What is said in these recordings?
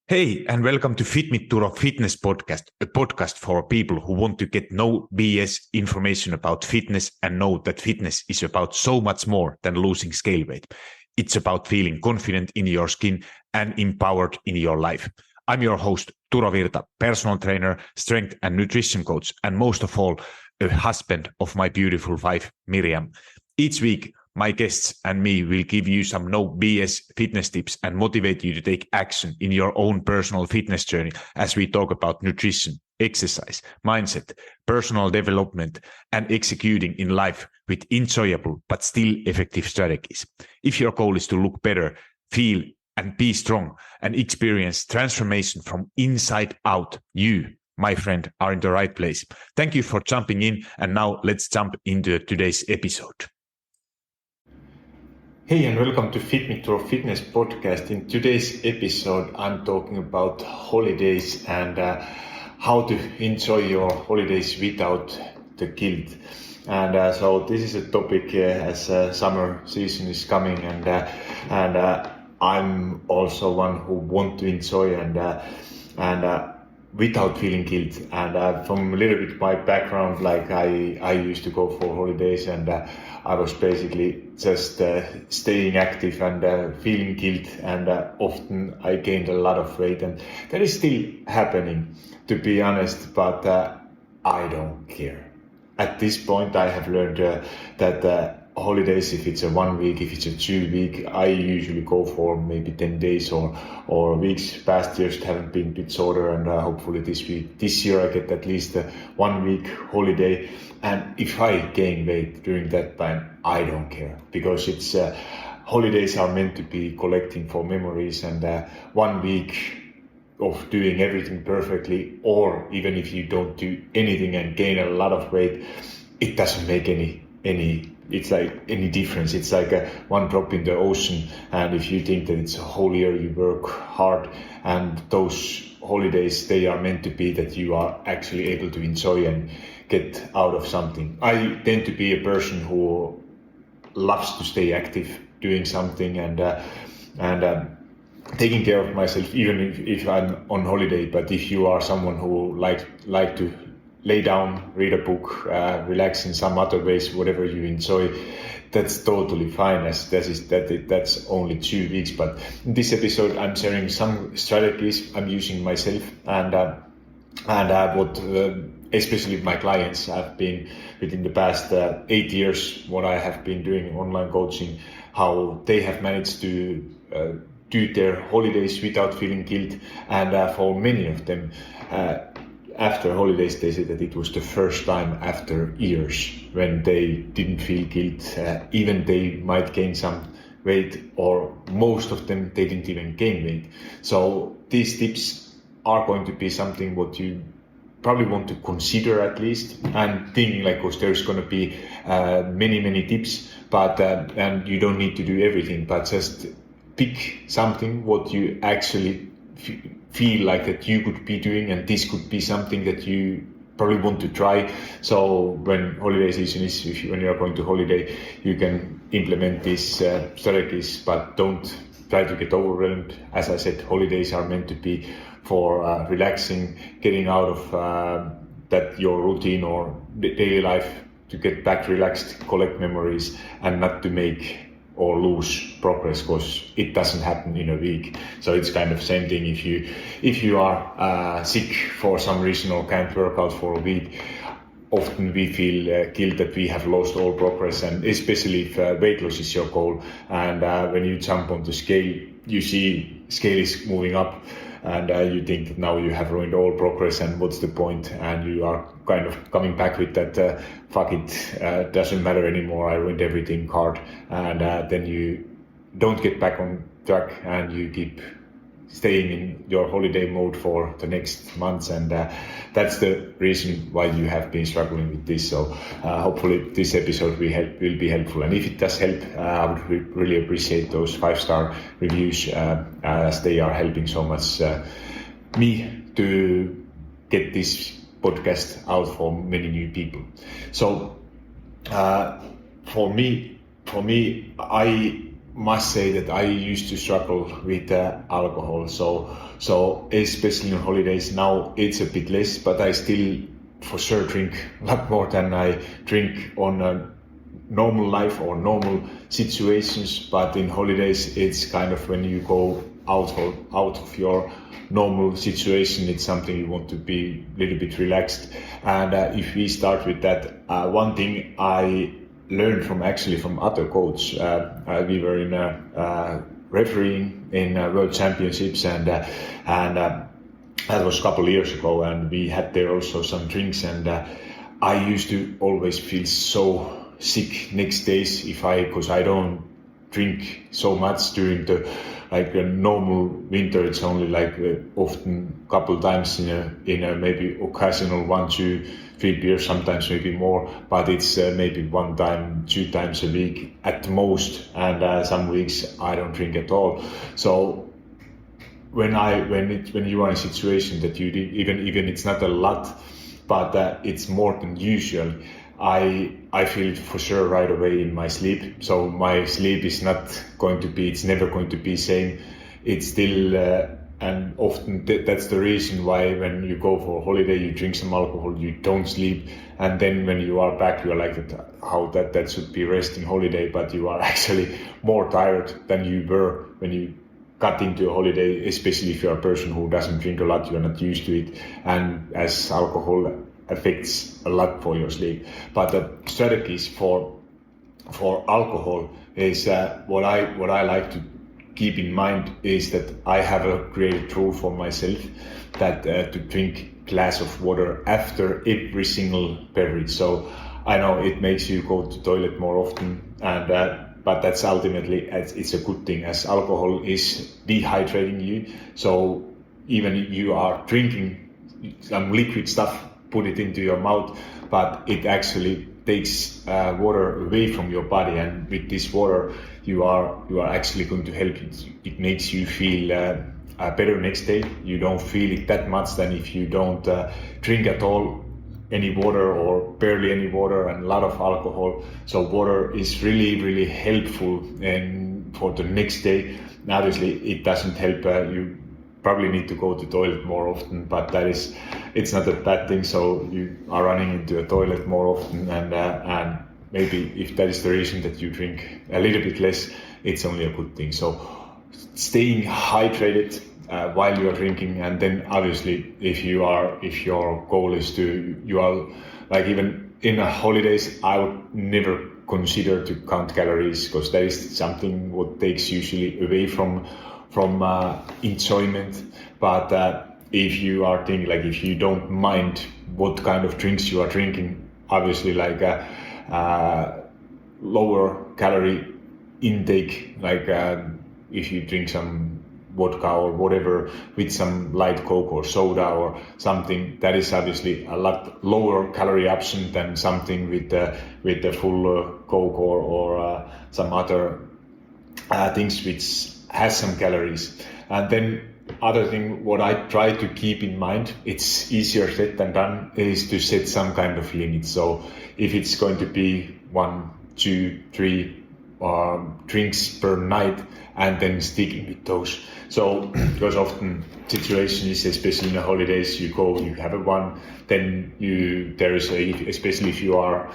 Hey, and welcome to Fit Me Turo Fitness Podcast, a podcast for people who want to get no BS information about fitness and know that fitness is about so much more than losing scale weight. It's about feeling confident in your skin and empowered in your life. I'm your host, Turo Virta, personal trainer, strength and nutrition coach, and most of all, a husband of my beautiful wife, Miriam. Each week, my guests and me will give you some no BS fitness tips and motivate you to take action in your own personal fitness journey as we talk about nutrition, exercise, mindset, personal development, and executing in life with enjoyable but still effective strategies. If your goal is to look better, feel and be strong and experience transformation from inside out, you, my friend, are in the right place. Thank you for jumping in, and now let's jump into today's episode. Hey, and welcome to Fit Me Turo Fitness Podcast. In today's episode, I'm talking about holidays and how to enjoy your holidays without the guilt. And so this is a topic as summer season is coming, and I'm also one who want to enjoy and without feeling guilt. And from a little bit my background, like I used to go for holidays, and I was basically just staying active and feeling guilt, and often I gained a lot of weight, and that is still happening, to be honest, but I don't care. At this point, I have learned that holidays, if it's a 1 week, if it's a 2 week, I usually go for maybe 10 days or weeks. Past years haven't been a bit shorter, and hopefully this year I get at least a 1 week holiday. And if I gain weight during that time, I don't care, because it's holidays are meant to be collecting for memories, and 1 week of doing everything perfectly, or even if you don't do anything and gain a lot of weight, it doesn't make any difference. It's like one drop in the ocean. And if you think that it's a whole year you work hard, and those holidays, they are meant to be that you are actually able to enjoy and get out of something. I tend to be a person who loves to stay active, doing something and taking care of myself, even if I'm on holiday. But if you are someone who like to lay down, read a book, relax in some other ways, whatever you enjoy, that's totally fine, as that's only 2 weeks. But in this episode, I'm sharing some strategies I'm using myself, and what especially my clients have been within the past 8 years, what I have been doing online coaching, how they have managed to do their holidays without feeling guilt. And for many of them, after holidays, they said that it was the first time after years when they didn't feel guilt. Even they might gain some weight, or most of them, they didn't even gain weight. So these tips are going to be something what you probably want to consider at least, and thinking like, because there's going to be many tips, but and you don't need to do everything, but just pick something what you actually feel like that you could be doing, and this could be something that you probably want to try. So when holiday season is, when you are going to holiday, you can implement these strategies, but don't try to get overwhelmed. As I said, holidays are meant to be for relaxing, getting out of that your routine or daily life, to get back relaxed, collect memories, and not to make or lose progress, because it doesn't happen in a week. So it's kind of same thing if you are sick for some reason or can't work out for a week. Often we feel guilt that we have lost all progress, and especially if weight loss is your goal, and when you jump on the scale, you see scale is moving up, and you think that now you have ruined all progress, and what's the point? And you are kind of coming back with that fuck it, doesn't matter anymore, I ruined everything card, and then you don't get back on track, and you keep staying in your holiday mode for the next months, and that's the reason why you have been struggling with this. So hopefully this episode will be helpful, and if it does help, I would really appreciate those 5-star reviews, as they are helping so much me to get this podcast out for many new people. So for me, I must say that I used to struggle with alcohol. So especially on holidays now it's a bit less, but I still for sure drink a lot more than I drink on a normal life or normal situations. But in holidays it's kind of when you go out of your normal situation, it's something you want to be a little bit relaxed. And if we start with that, one thing I learned from other coach. We were in refereeing in world championships, and that was a couple of years ago, and we had there also some drinks, and I used to always feel so sick next days because I don't drink so much during the like a normal winter. It's only like often couple times in a maybe occasional 1, 2, 3 beers, sometimes maybe more, but it's maybe 1 time, 2 times a week at most, and some weeks I don't drink at all. So when you are in a situation that you did, even it's not a lot, but it's more than usual, I feel it for sure right away in my sleep. So my sleep is it's never going to be same. It's still, and often that's the reason why when you go for a holiday, you drink some alcohol, you don't sleep. And then when you are back, you're like, how that should be resting holiday, but you are actually more tired than you were when you got into a holiday, especially if you're a person who doesn't drink a lot, you're not used to it. And as alcohol affects a lot for your sleep. But the strategies for alcohol is what I like to keep in mind is that I have a created rule for myself that to drink glass of water after every single beverage. So I know it makes you go to toilet more often, and but that's ultimately it's a good thing, as alcohol is dehydrating you. So even you are drinking some liquid stuff, put it into your mouth, but it actually takes water away from your body, and with this water you are actually going to help it. It makes you feel better next day. You don't feel it that much than if you don't drink at all any water or barely any water and a lot of alcohol. So water is really helpful and for the next day. Now, obviously it doesn't help you probably need to go to the toilet more often, but it's not a bad thing. So you are running into a toilet more often, and maybe if that is the reason that you drink a little bit less, it's only a good thing. So staying hydrated while you are drinking, and then obviously if your goal is you are like, even in a holidays, I would never consider to count calories, because that is something what takes usually away from enjoyment. But if you are thinking, like, if you don't mind what kind of drinks you are drinking, obviously like lower calorie intake, like if you drink some vodka or whatever with some light Coke or soda or something, that is obviously a lot lower calorie option than something with the full Coke or some other things which has some calories. And then other thing what I try to keep in mind, it's easier said than done, is to set some kind of limit. So if it's going to be 1, 2, 3 drinks per night, and then sticking with those. So because often situation is, especially in the holidays, you have a one, then especially if you are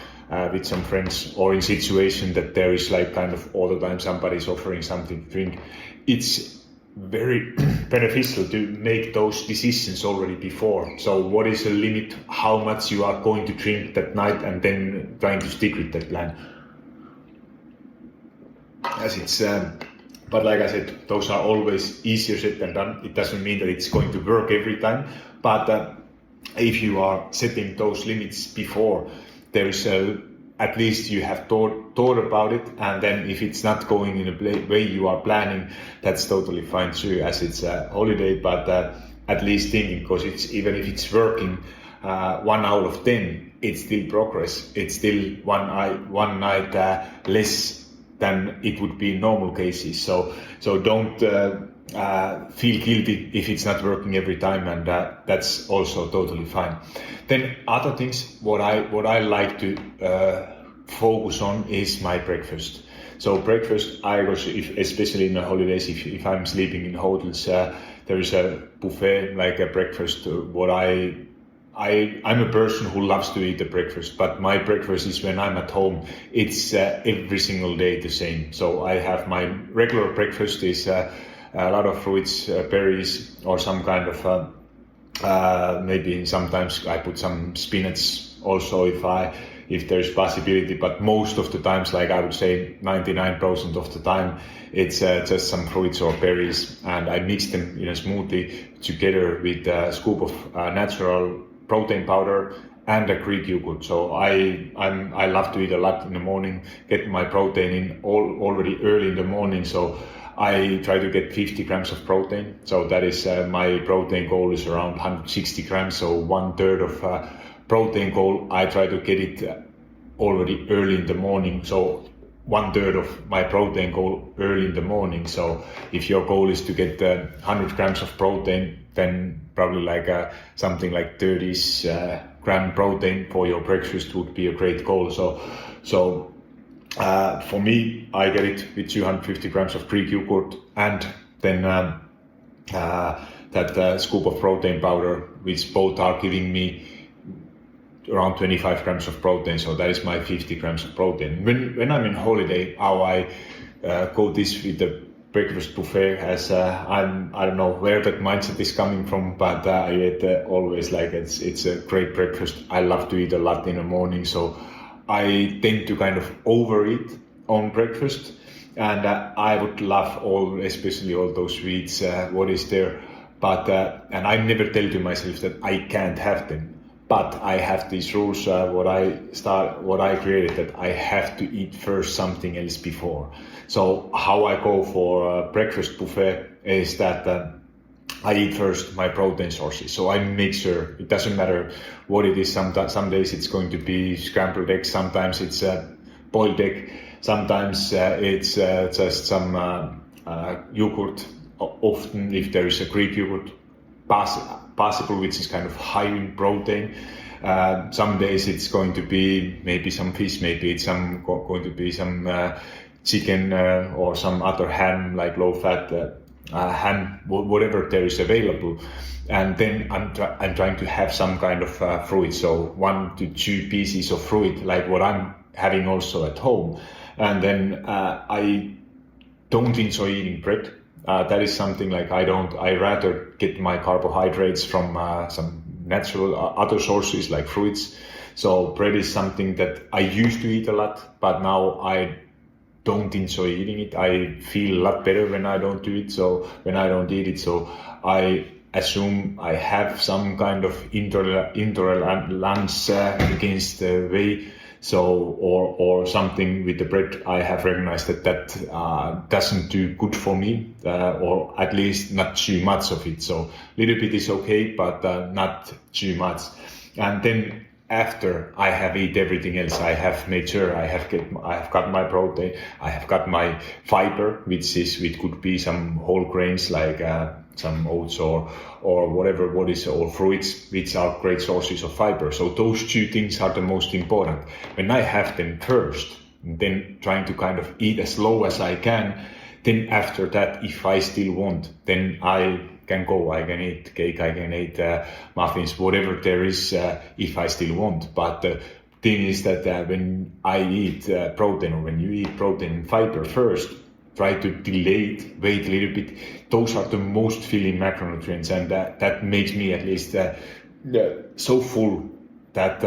with some friends or in situation that there is like kind of all the time somebody's offering something to drink, it's very beneficial to make those decisions already before. So what is the limit, how much you are going to drink that night, and then trying to stick with that plan. As it's but like I said, those are always easier said than done. It doesn't mean that it's going to work every time, but if you are setting those limits before, there is at least you have thought about it, and then if it's not going in a way you are planning, that's totally fine too, as it's a holiday. But at least thinking, because it's, even if it's working 1 out of 10, it's still progress. It's still one night less than it would be in normal cases. So don't feel guilty if it's not working every time, and that's also totally fine. Then other things, what I like to focus on is my breakfast. So breakfast, I go, especially in the holidays, if I'm sleeping in hotels, there is a buffet, like a breakfast, I'm a person who loves to eat the breakfast, but my breakfast is when I'm at home. It's every single day the same. So I have my regular breakfast is a lot of fruits, berries, or some kind of maybe sometimes I put some spinach also if there's possibility. But most of the times, like I would say 99% of the time, it's just some fruits or berries, and I mix them in a smoothie together with a scoop of natural protein powder and a Greek yogurt. So I love to eat a lot in the morning, get my protein in already early in the morning. So I try to get 50 grams of protein. So that is my protein goal is around 160 grams. So 1/3 of protein goal, I try to get it already early in the morning. So 1/3 of my protein goal early in the morning. So if your goal is to get 100 grams of protein, then probably like something like 30 gram protein for your breakfast would be a great goal. So for me, I get it with 250 grams of Greek yogurt, and then that scoop of protein powder, which both are giving me around 25 grams of protein. So that is my 50 grams of protein. When I'm in holiday, how I go this with the breakfast buffet, as I don't know where that mindset is coming from, but I eat always like it's a great breakfast. I love to eat a lot in the morning, so I tend to kind of overeat on breakfast, and I would love especially all those sweets, what is there, but and I never tell to myself that I can't have them. But I have these rules, what I created, that I have to eat first something else before. So how I go for a breakfast buffet is that I eat first my protein sources. So I make sure, it doesn't matter what it is. Some days it's going to be scrambled eggs. Sometimes it's boiled egg. Sometimes it's just some yogurt. Often if there is a Greek yogurt, possible, which is kind of high in protein. Some days it's going to be maybe some fish, maybe it's going to be some chicken or some other ham, like low fat ham, whatever there is available. And then I'm trying to have some kind of fruit, so 1 to 2 pieces of fruit, like what I'm having also at home. And then I don't enjoy eating bread. That is something like I rather get my carbohydrates from some natural other sources like fruits. So bread is something that I used to eat a lot, but now I don't enjoy eating it. I feel a lot better when I don't do it. So when I don't eat it, so I assume I have some kind of intolerance against the whey. So, or something with the bread, I have recognized that doesn't do good for me, or at least not too much of it. So, little bit is okay, but not too much. And then after I have eat everything else, I have made sure I have got my protein, I have got my fiber, which could be some whole grains like some oats or whatever, or fruits, which are great sources of fiber. So those two things are the most important. When I have them first, then trying to kind of eat as low as I can, then after that, if I still want, then I can go. I can eat cake, I can eat muffins, whatever there is, if I still want. But the thing is that when I eat protein, or when you eat protein and fiber first, try to wait a little bit. Those are the most filling macronutrients, and that makes me at least so full that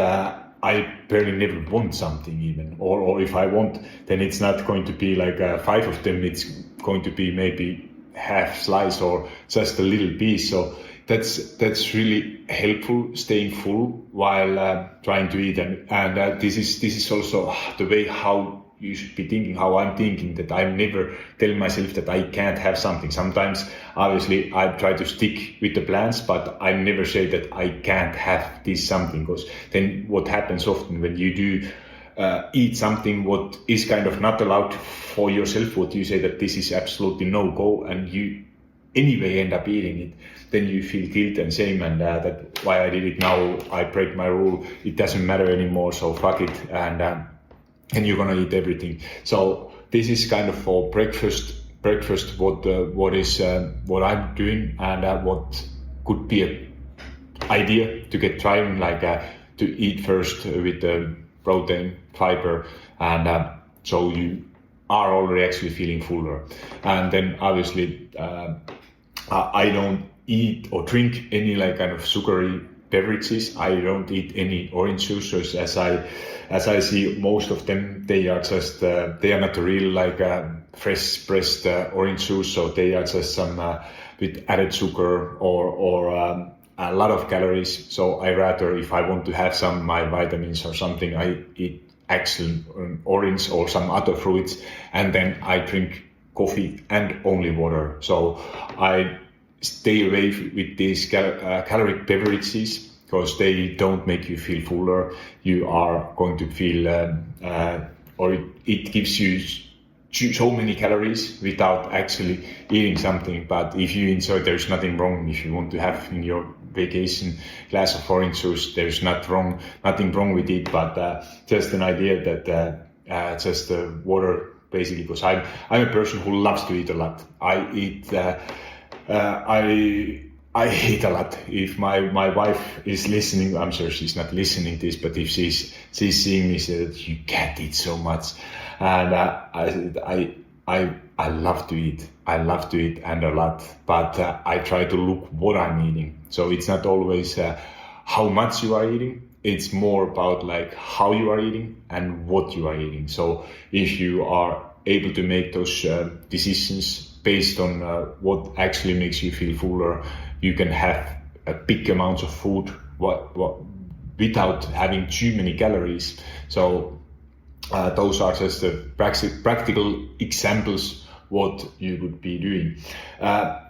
I barely never want something even. Or if I want, then it's not going to be like 5 of them. It's going to be maybe half slice or just a little piece. So that's really helpful, staying full while trying to eat. And this is also the way how you should be thinking, how I'm thinking, that I never tell myself that I can't have something. Sometimes, obviously, I try to stick with the plans, but I never say that I can't have this something, because then what happens often when you do eat something what is kind of not allowed for yourself, what you say that this is absolutely no go, and you anyway end up eating it, then you feel guilt and shame, and that why I did it now, I break my rule, it doesn't matter anymore, so fuck it, and you're gonna eat everything. So this is kind of for breakfast what I'm doing, and what could be a idea to get trying, like to eat first with the protein, fiber, and so you are already actually feeling fuller. And then obviously I don't eat or drink any like kind of sugary beverages. I don't eat any orange juices, as I see most of them. They are just they are not real like fresh pressed orange juice, so they are just some with added sugar or a lot of calories. So I rather, if I want to have some my vitamins or something, I eat actual orange or some other fruits, and then I drink coffee and only water. So I stay away with these caloric beverages, because they don't make you feel fuller. You are going to feel, or it gives you so many calories without actually eating something. But if you enjoy, there's nothing wrong. If you want to have in your vacation glass of orange juice, there's nothing wrong with it. But just an idea that just water, basically, because I'm a person who loves to eat a lot. I eat a lot. If my wife is listening, I'm sure she's not listening to this, but if she's seeing me, say that you can't eat so much. And I love to eat. I love to eat and a lot, but I try to look what I'm eating. So it's not always how much you are eating. It's more about like how you are eating and what you are eating. So if you are able to make those decisions based on what actually makes you feel fuller, you can have a big amount of food without having too many calories. So those are just the practical examples what you would be doing.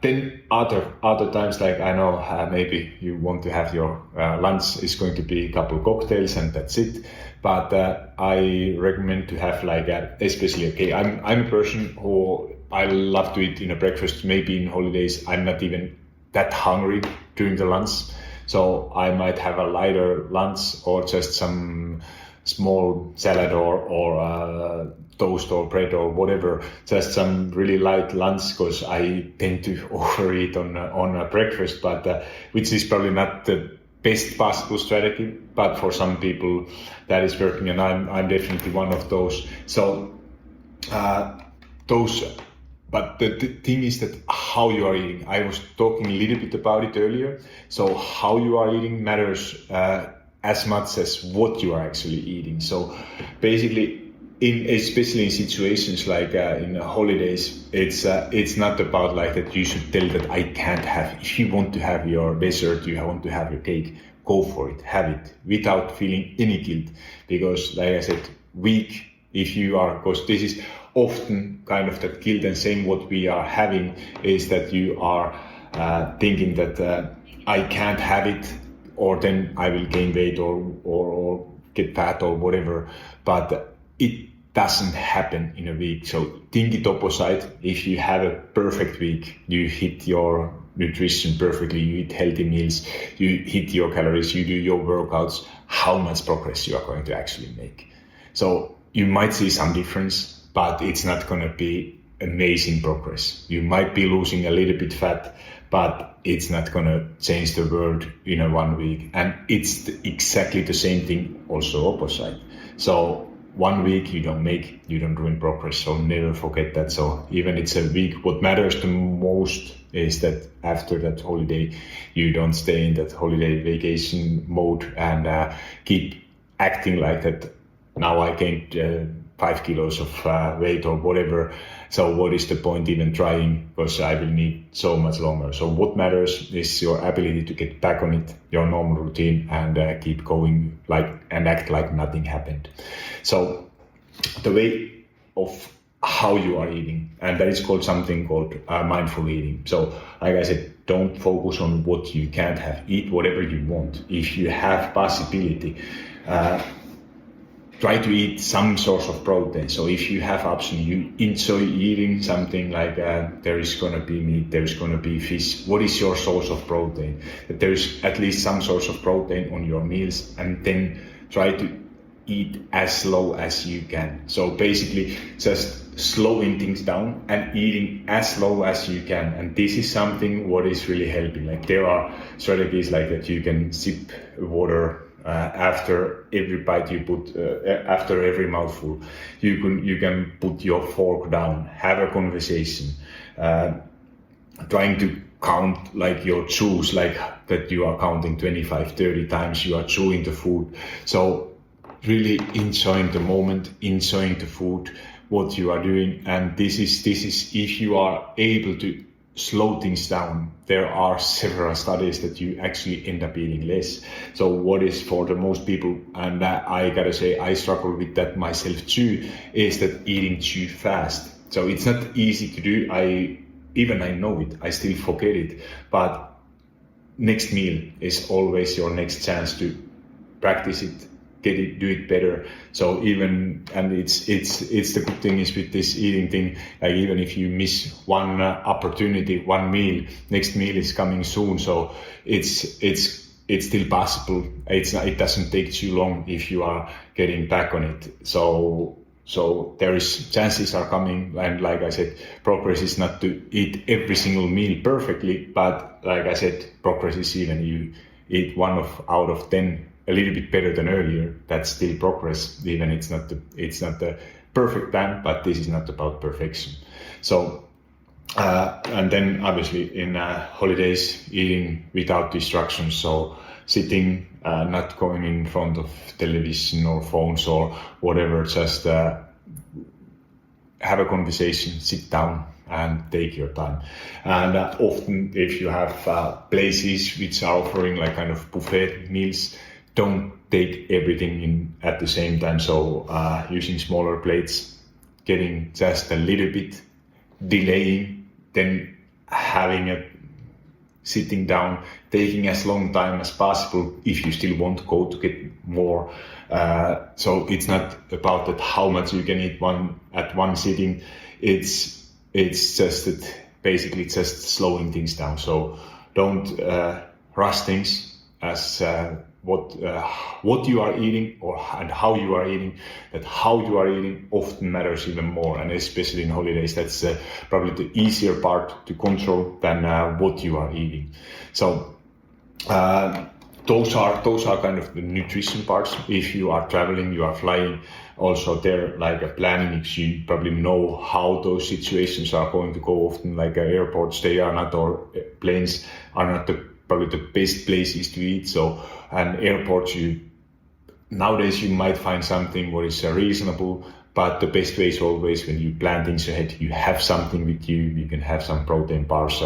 Then other times, like I know maybe you want to have your lunch is going to be a couple of cocktails and that's it. But I recommend to have like especially, okay, I'm a person who I love to eat in a breakfast. Maybe in holidays I'm not even that hungry during the lunch, so I might have a lighter lunch or just some small salad or toast or bread or whatever, just some really light lunch, because I tend to overeat on a breakfast, but which is probably not the best possible strategy, but for some people that is working, and I'm definitely one of those. So but the thing is that how you are eating. I was talking a little bit about it earlier. So how you are eating matters as much as what you are actually eating. So basically, especially in situations like in holidays, it's not about like that you should tell that I can't have. If you want to have your dessert, you want to have your cake, go for it, have it without feeling any guilt. Because like I said, weak, if you are, because this is often kind of that guilt, and same what we are having is that you are thinking that I can't have it, or then I will gain weight or get fat or whatever. But it doesn't happen in a week. So think it opposite. If you have a perfect week, you hit your nutrition perfectly, you eat healthy meals, you hit your calories, you do your workouts, how much progress you are going to actually make. So you might see some difference, but it's not going to be amazing progress. You might be losing a little bit fat, but it's not going to change the world in a 1 week. And it's exactly the same thing also opposite. So 1 week you don't ruin progress. So never forget that. So even it's a week, what matters the most is that after that holiday, you don't stay in that holiday vacation mode and keep acting like that. Now I gained 5 kilos of weight or whatever. So what is the point even trying? Because I will need so much longer. So what matters is your ability to get back on it, your normal routine, and keep going and act like nothing happened. So the way of how you are eating, and that is called something called mindful eating. So like I said, don't focus on what you can't have. Eat whatever you want. If you have possibility, try to eat some source of protein. So if you have option, you enjoy eating something like there is going to be meat, there is going to be fish. What is your source of protein? That there is at least some source of protein on your meals, and then try to eat as slow as you can. So basically just slowing things down and eating as slow as you can. And this is something what is really helping. Like there are strategies like that. You can sip water after every bite you put, after every mouthful. You can put your fork down, have a conversation, trying to count like your chews, like that you are counting 25, 30 times you are chewing the food. So really enjoying the moment, enjoying the food, what you are doing. And this is if you are able to slow things down, there are several studies that you actually end up eating less. So what is for the most people, and I gotta say I struggle with that myself too, is that eating too fast. So it's not easy to do. I know it, I still forget it, but next meal is always your next chance to practice it, do it better. So it's the good thing is with this eating thing, like even if you miss one opportunity, one meal, next meal is coming soon. So it's still possible. It doesn't take too long if you are getting back on it. So there is chances are coming, and like I said, progress is not to eat every single meal perfectly, but like I said, progress is even you eat out of 10 a little bit better than earlier. That's still progress. Even it's not the perfect plan, but this is not about perfection. So and then obviously in holidays, eating without distractions. So sitting, not going in front of television or phones or whatever, just have a conversation, sit down and take your time. And often if you have places which are offering like kind of buffet meals, don't take everything in at the same time. So using smaller plates, getting just a little bit, delaying, then having a sitting down, taking as long time as possible if you still want to go to get more. So it's not about that how much you can eat at one sitting. It's just that basically just slowing things down. So don't rush things as what you are eating and how you are eating. That how you are eating often matters even more, and especially in holidays, that's probably the easier part to control than what you are eating. So those are kind of the nutrition parts. If you are traveling, you are flying, also there like a planning, if you probably know how those situations are going to go. Often like airports, they are not, or planes are not probably the best places to eat. So, and airports, nowadays you might find something what is reasonable, but the best way is always when you plan things ahead, you have something with you. You can have some protein bars,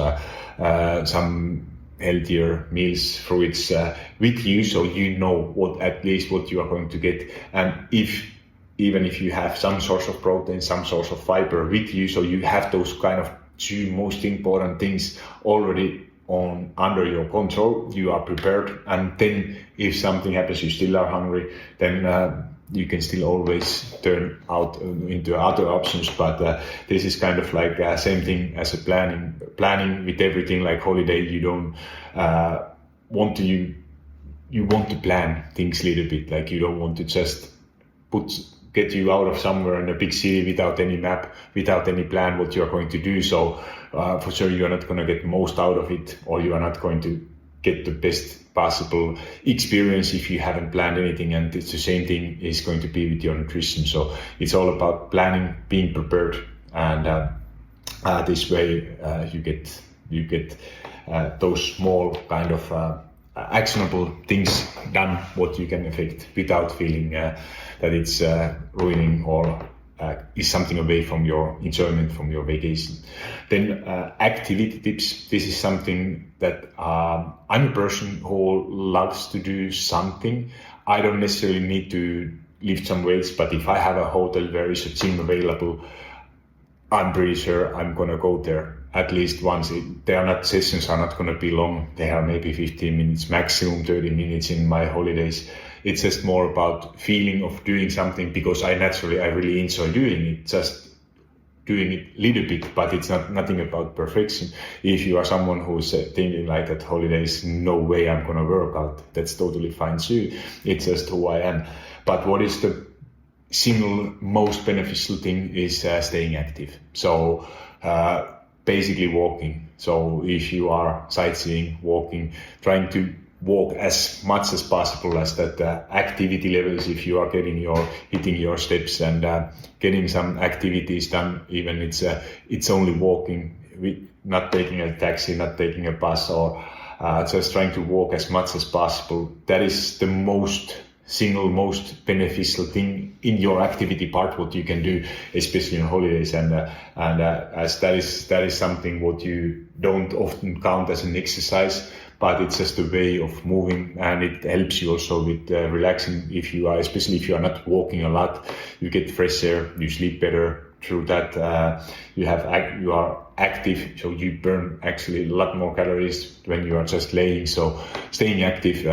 some healthier meals, fruits with you, so you know at least what you are going to get. And even if you have some source of protein, some source of fiber with you, so you have those kind of two most important things already under your control, you are prepared. And then if something happens, you still are hungry, then you can still always turn out into other options. But this is kind of like same thing as a planning with everything. Like holiday, you don't want to you want to plan things a little bit. Like you don't want to just get you out of somewhere in a big city without any map, without any plan what you are going to do. So for sure you are not going to get most out of it, or you are not going to get the best possible experience if you haven't planned anything. And it's the same thing is going to be with your nutrition. So it's all about planning, being prepared, and this way you get those small kind of actionable things done what you can affect without feeling that it's ruining or is something away from your enjoyment, from your vacation. Then activity tips. This is something that I'm a person who loves to do something. I don't necessarily need to lift some weights, but if I have a hotel where is a gym available, I'm pretty sure I'm going to go there at least once. Sessions are not going to be long. They are maybe 15 minutes, maximum 30 minutes in my holidays. It's just more about feeling of doing something, because I really enjoy doing it, just doing it a little bit, but it's nothing about perfection. If you are someone who's thinking like at holidays, no way I'm going to work out, that's totally fine too. It's just who I am. But what is the single most beneficial thing is staying active. So basically walking. So if you are sightseeing, walking, trying to walk as much as possible as that activity levels, if you are hitting your steps and getting some activities done, even it's only walking, not taking a taxi, not taking a bus, or just trying to walk as much as possible. That is the single most beneficial thing in your activity part, what you can do, especially on holidays, and as that is something what you don't often count as an exercise, but it's just a way of moving, and it helps you also with relaxing. Especially if you are not walking a lot, you get fresh air, you sleep better through that. You are active, so you burn actually a lot more calories when you are just laying. So staying active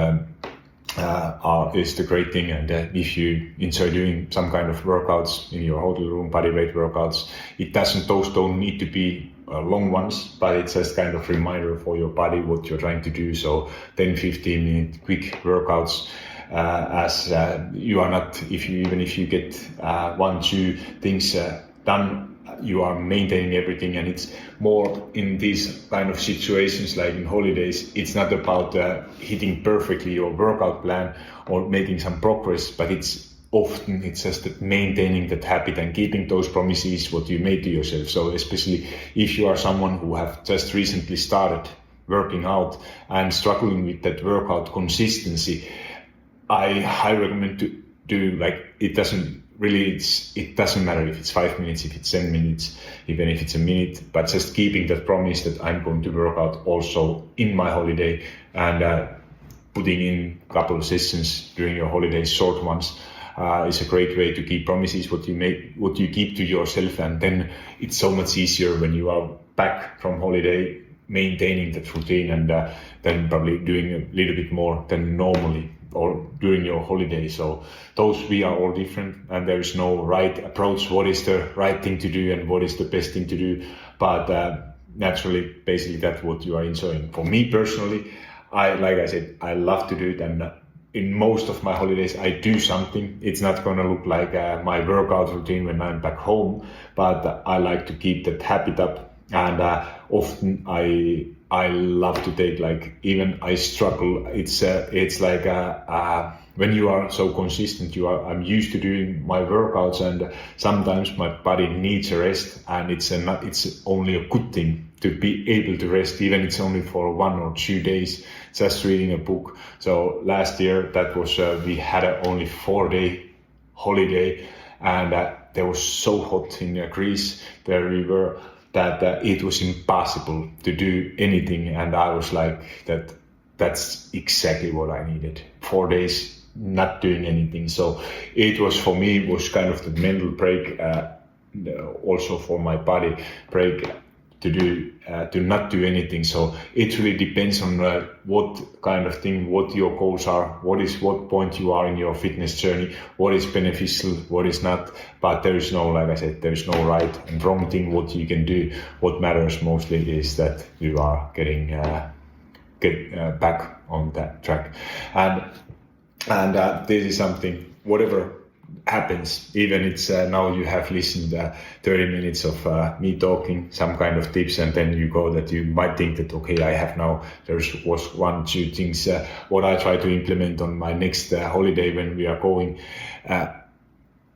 is the great thing. And if you enjoy doing some kind of workouts in your hotel room, body weight workouts, those don't need to be long ones, but it's just kind of reminder for your body what you're trying to do. So 10-15 minute quick workouts, you are not, even if you get 1-2 things done, you are maintaining everything. And it's more in these kind of situations, like in holidays, it's not about hitting perfectly your workout plan or making some progress, but it's just maintaining that habit and keeping those promises what you made to yourself. So especially if you are someone who have just recently started working out and struggling with that workout consistency, I highly recommend to do, it doesn't matter if it's 5 minutes, if it's 10 minutes, even if it's a minute, but just keeping that promise that I'm going to work out also in my holiday, and putting in a couple of sessions during your holidays, short ones, is a great way to keep promises what you keep to yourself. And then it's so much easier when you are back from holiday, maintaining that routine, and then probably doing a little bit more than normally or during your holiday. So we are all different, and there is no right approach, what is the right thing to do and what is the best thing to do. But naturally, basically that's what you are enjoying. For me personally, like I said, I love to do it, and in most of my holidays I do something. It's not going to look like my workout routine when I'm back home, but I like to keep that habit up. And often I love to take, even I struggle. It's like when you are so consistent, I'm used to doing my workouts, and sometimes my body needs a rest, and it's only a good thing to be able to rest, even it's only for 1 or 2 days, just reading a book. So last year that was we had only 4-day holiday, and there was so hot in Greece where we were, that it was impossible to do anything. And I was like, that's exactly what I needed. 4 days not doing anything. So it was, for me, was kind of the mental break, also for my body break, to not do anything. So it really depends on what kind of thing, what your goals are, what point you are in your fitness journey, what is beneficial, what is not. But there is no, like I said, there is no right and wrong thing what you can do. What matters mostly is that you are getting back on that track. And this is something, whatever happens, even it's now you have listened 30 minutes of me talking some kind of tips, and then you go that you might think that, okay, I have now, there was 1-2 things what I try to implement on my next holiday when we are going.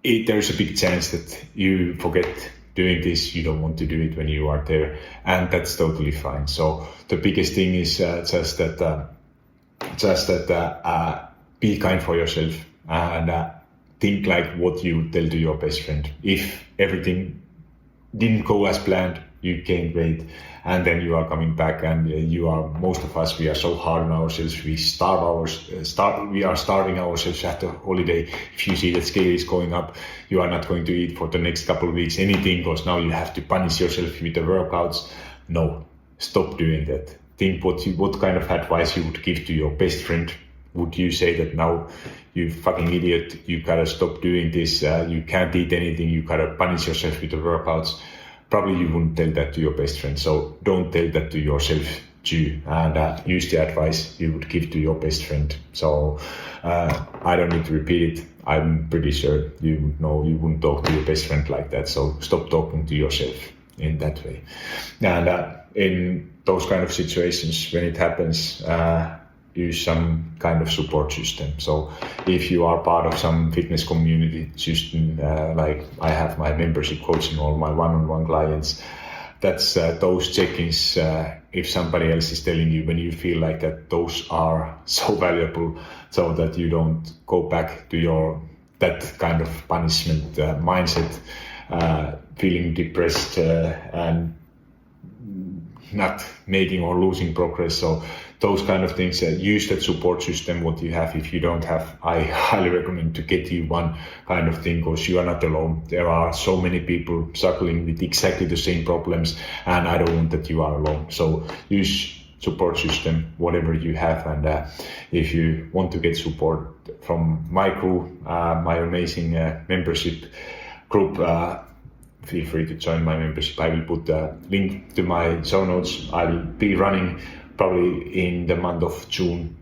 There's a big chance that you forget doing this, you don't want to do it when you are there, and that's totally fine. So the biggest thing is just that be kind for yourself, and think like what you would tell to your best friend. If everything didn't go as planned, you gained weight, and then you are coming back, and most of us, we are so hard on ourselves. We are starving ourselves after holiday. If you see that scale is going up, you are not going to eat for the next couple of weeks anything, because now you have to punish yourself with the workouts. No, stop doing that. Think what kind of advice you would give to your best friend. Would you say that, now, you fucking idiot, you gotta stop doing this, you can't eat anything, you gotta punish yourself with the workouts? Probably you wouldn't tell that to your best friend. So don't tell that to yourself. you and use the advice you would give to your best friend. So I don't need to repeat it. I'm pretty sure you would know you wouldn't talk to your best friend like that. So stop talking to yourself in that way. And in those kind of situations, when it happens, use some kind of support system. So if you are part of some fitness community system, like I have my membership coaching or my one-on-one clients, that's those check-ins. If somebody else is telling you when you feel like that, those are so valuable, so that you don't go back to that kind of punishment mindset, feeling depressed and not making or losing progress. So those kind of things, use that support system what you have. If you don't have, I highly recommend to get you one kind of thing, because you are not alone. There are so many people struggling with exactly the same problems, and I don't want that you are alone. So use support system, whatever you have. And if you want to get support from my crew, my amazing membership group, feel free to join my membership. I will put a link to my show notes. I will be running probably in the month of June,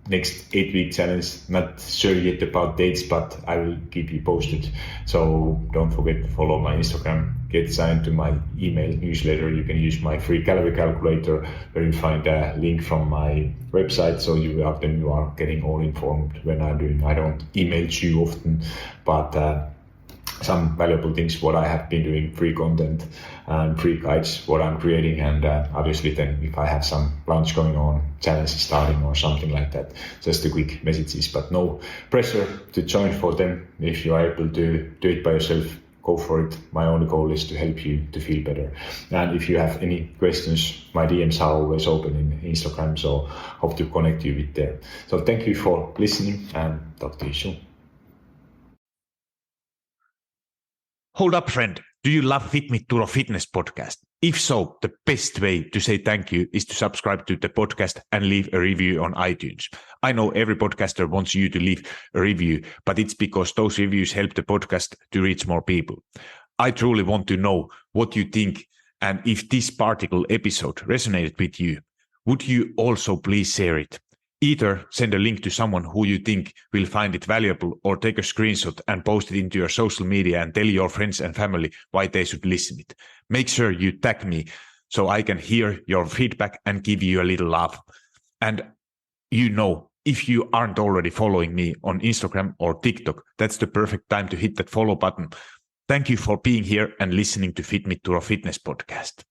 next 8-week challenge. Not sure yet about dates, but I will keep you posted. So don't forget to follow my Instagram, get signed to my email newsletter. You can use my free calorie calculator, where you find a link from my website. So you are getting all informed when I'm doing. I don't email you often, but some valuable things what I have been doing, free content and free guides what I'm creating, and obviously then if I have some launch going on, challenge starting or something like that, just the quick messages, but no pressure to join for them. If you are able to do it by yourself, go for it. My only goal is to help you to feel better. And if you have any questions, my DMs are always open in Instagram, so hope to connect you with there. So thank you for listening, and talk to you soon. Hold up, friend. Do you love Fit Me Turo Fitness podcast? If so, the best way to say thank you is to subscribe to the podcast and leave a review on iTunes. I know every podcaster wants you to leave a review, but it's because those reviews help the podcast to reach more people. I truly want to know what you think, and if this particular episode resonated with you, would you also please share it? Either send a link to someone who you think will find it valuable, or take a screenshot and post it into your social media and tell your friends and family why they should listen it. Make sure you tag me so I can hear your feedback and give you a little love. And if you aren't already following me on Instagram or TikTok, that's the perfect time to hit that follow button. Thank you for being here and listening to Fit Me Turo Fitness podcast.